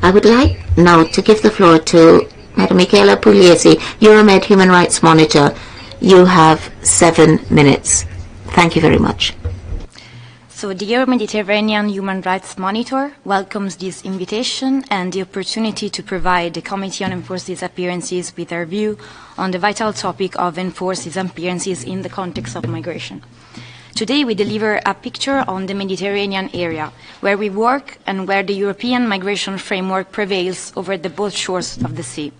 I would like now to give the floor to Madam Michaela Pugliese, Euromed Human Rights Monitor. You have 7 minutes. Thank you very much. So the Euro-Mediterranean Human Rights Monitor welcomes this invitation and the opportunity to provide the Committee on Enforced Disappearances with our view on the vital topic of enforced disappearances in the context of migration. Today we deliver a picture on the Mediterranean area, where we work and where the European migration framework prevails over the both shores of the sea.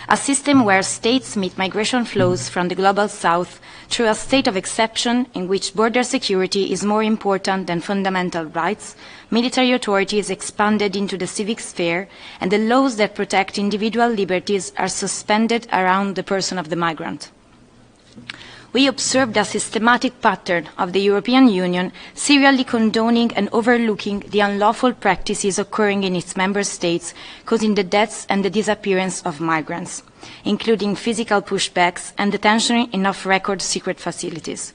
A system where states meet migration flows from the global south through a state of exception in which border security is more important than fundamental rights, military authority is expanded into the civic sphere, and the laws that protect individual liberties are suspended around the person of the migrant. We observed a systematic pattern of the European Union serially condoning and overlooking the unlawful practices occurring in its member states, causing the deaths and the disappearance of migrants, including physical pushbacks and detention in off-record secret facilities.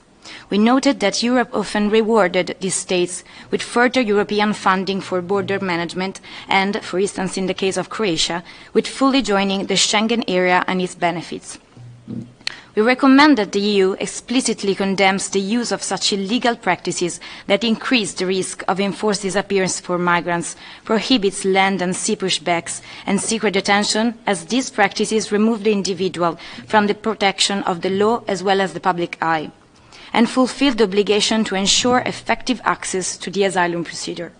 We noted that Europe often rewarded these states with further European funding for border management and, for instance in the case of Croatia, with fully joining the Schengen area and its benefits. We recommend that the EU explicitly condemns the use of such illegal practices that increase the risk of enforced disappearance for migrants, prohibits land and sea pushbacks and secret detention, as these practices remove the individual from the protection of the law as well as the public eye, and fulfill the obligation to ensure effective access to the asylum procedure.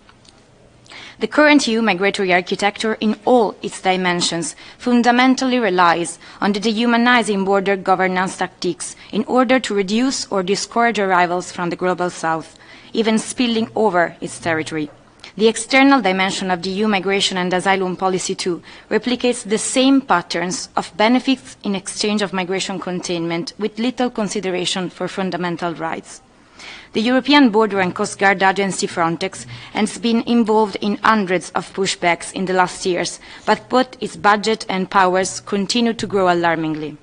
The current EU migratory architecture in all its dimensions fundamentally relies on the dehumanizing border governance tactics in order to reduce or discourage arrivals from the global south, even spilling over its territory. The external dimension of the EU migration and asylum policy too replicates the same patterns of benefits in exchange of migration containment with little consideration for fundamental rights. The European Border and Coast Guard Agency Frontex has been involved in hundreds of pushbacks in the last years, but both its budget and powers continue to grow alarmingly.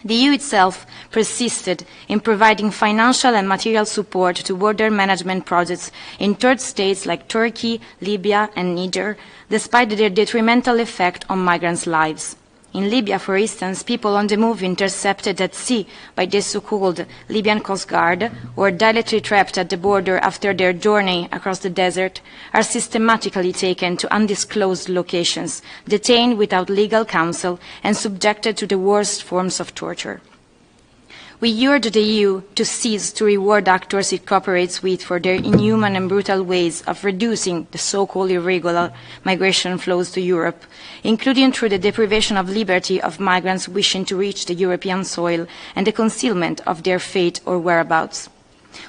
The EU itself persisted in providing financial and material support to border management projects in third states like Turkey, Libya and Niger, despite their detrimental effect on migrants' lives. In Libya, for instance, people on the move intercepted at sea by the so-called Libyan Coast Guard or directly trapped at the border after their journey across the desert are systematically taken to undisclosed locations, detained without legal counsel and subjected to the worst forms of torture. We urge the EU to cease to reward actors it cooperates with for their inhuman and brutal ways of reducing the so-called irregular migration flows to Europe, including through the deprivation of liberty of migrants wishing to reach the European soil and the concealment of their fate or whereabouts.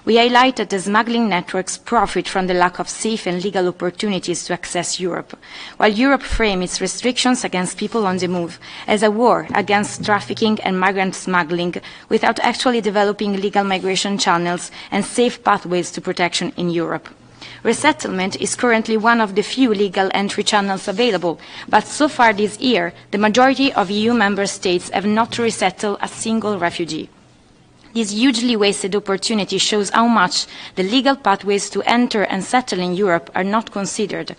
We highlight that the smuggling networks profit from the lack of safe and legal opportunities to access Europe, while Europe frames its restrictions against people on the move as a war against trafficking and migrant smuggling without actually developing legal migration channels and safe pathways to protection in Europe. Resettlement is currently one of the few legal entry channels available, but so far this year, the majority of EU member states have not resettled a single refugee. This hugely wasted opportunity shows how much the legal pathways to enter and settle in Europe are not considered.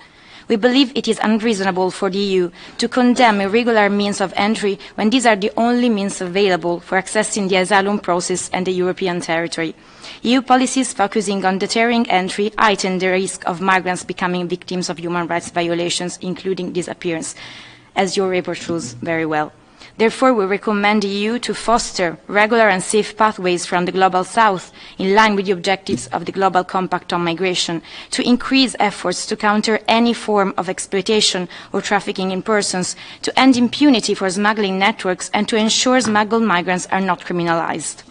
We believe it is unreasonable for the EU to condemn irregular means of entry when these are the only means available for accessing the asylum process and the European territory. EU policies focusing on deterring entry heighten the risk of migrants becoming victims of human rights violations, including disappearance, as your report shows very well. Therefore, we recommend the EU to foster regular and safe pathways from the Global South, in line with the objectives of the Global Compact on Migration, to increase efforts to counter any form of exploitation or trafficking in persons, to end impunity for smuggling networks, and to ensure smuggled migrants are not criminalized.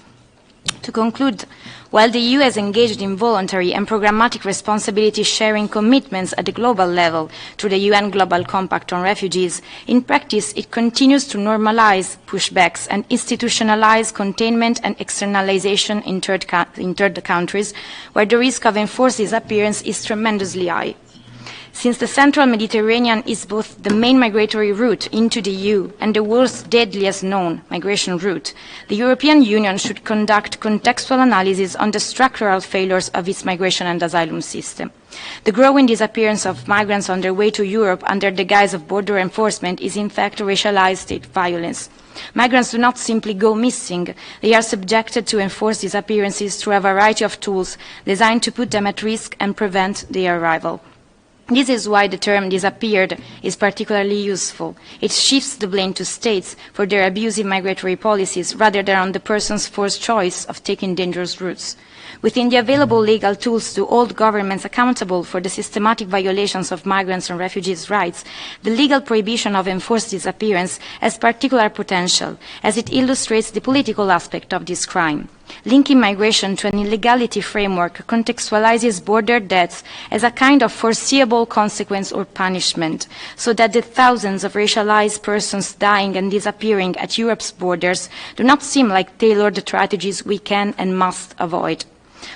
To conclude, while the EU has engaged in voluntary and programmatic responsibility-sharing commitments at the global level through the UN Global Compact on Refugees, in practice it continues to normalize pushbacks and institutionalize containment and externalization in third countries, where the risk of enforced disappearance is tremendously high. Since the central Mediterranean is both the main migratory route into the EU and the world's deadliest known migration route, the European Union should conduct contextual analysis on the structural failures of its migration and asylum system. The growing disappearance of migrants on their way to Europe under the guise of border enforcement is in fact racialized state violence. Migrants do not simply go missing. They are subjected to enforced disappearances through a variety of tools designed to put them at risk and prevent their arrival. This is why the term disappeared is particularly useful. It shifts the blame to states for their abusive migratory policies rather than on the person's forced choice of taking dangerous routes. Within the available legal tools to hold governments accountable for the systematic violations of migrants' and refugees' rights, the legal prohibition of enforced disappearance has particular potential, as it illustrates the political aspect of this crime. Linking migration to an illegality framework contextualizes border deaths as a kind of foreseeable consequence or punishment, so that the thousands of racialized persons dying and disappearing at Europe's borders do not seem like tailored strategies we can and must avoid.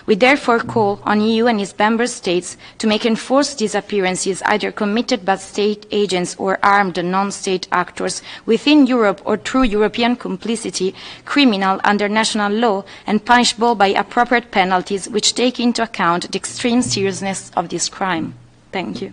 We therefore call on EU and its member states to make enforced disappearances either committed by state agents or armed non-state actors within Europe or through European complicity criminal under national law and punishable by appropriate penalties which take into account the extreme seriousness of this crime. Thank you.